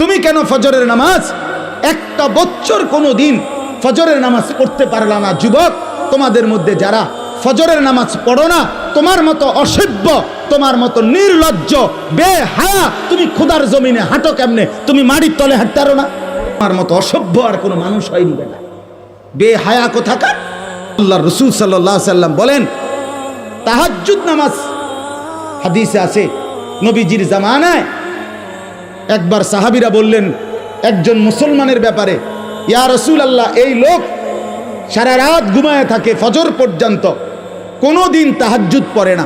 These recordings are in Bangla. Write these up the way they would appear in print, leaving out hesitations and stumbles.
তুমি কেন ফজরের নামাজ একটা বছর কোনো দিন ফজরের নামাজ পড়তে পারলা না? যুবক, তোমাদের মধ্যে যারা ফজরের নামাজ পড়ো না, তোমার মতো অসভ্য, তোমার মতো নির্লজ্জ, বেহায়া, তুমি খোদার জমিনে হাঁটো কেমনে? তুমি মাটির তলে হাঁটতে পারো না? তোমার মতো অসভ্য আর কোনো মানুষ হয়নি বেটা, বেহায়া কোথাকার। আল্লাহ রসুল সাল্লাল্লাহু আলাইহি সাল্লাম বলেন, তাহাজ্জুদ নামাজ হাদিসে আছে, নবীজির জামানায় একবার সাহাবীরা বললেন একজন মুসলমানের ব্যাপারে, ইয়া রাসূলুল্লাহ, এই লোক সারা রাত ঘুমায় থাকে ফজর পর্যন্ত, কোনো দিন তাহাজ্জুদ পড়ে না।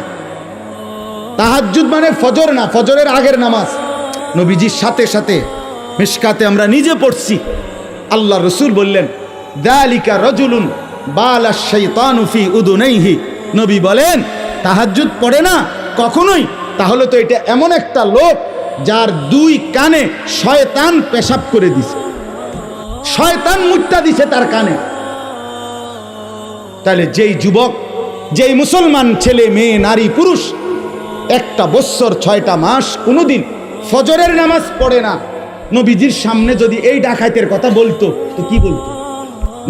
তাহাজ্জুদ মানে ফজর না, ফজরের আগের নামাজ। নবীজির সাথে সাথে মিশকাতে আমরা নিজে পড়ছি, আল্লাহ রসুল বললেন, যালিকা রাজুলুন বালাশ শাইতানু ফি উদুনাইহি। নবী বলেন, তাহাজ্জুদ পড়ে না কখনোই, তাহলে তো এটা এমন একটা লোক যার দুই কানে শয়তান পেশাব করে দিছে, শয়তান মুত্তা দিছে তার কানে। তাহলে যেই যুবক, যেই মুসলমান ছেলে মেয়ে নারী পুরুষ একটা বছর 6টা মাস কোনোদিন ফজরের নামাজ পড়ে না, নবীজির সামনে যদি এই ডাকাতের কথা বলতো তো কি বলতো?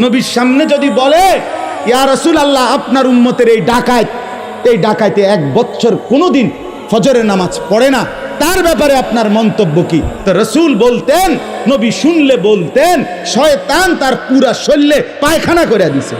নবীর সামনে যদি বলে, ইয়া রাসূলুল্লাহ, আপনার উম্মতের এই ডাকাতে 1 বছর কোনোদিন ফজরের নামাজ পড়ে না, তার ব্যাপারে আপনার মন্তব্য কি? তো রাসূল বলতেন, নবী শুনলে বলতেন, শয়তান তার পুরা শরীরে পায়খানা করে দিছে।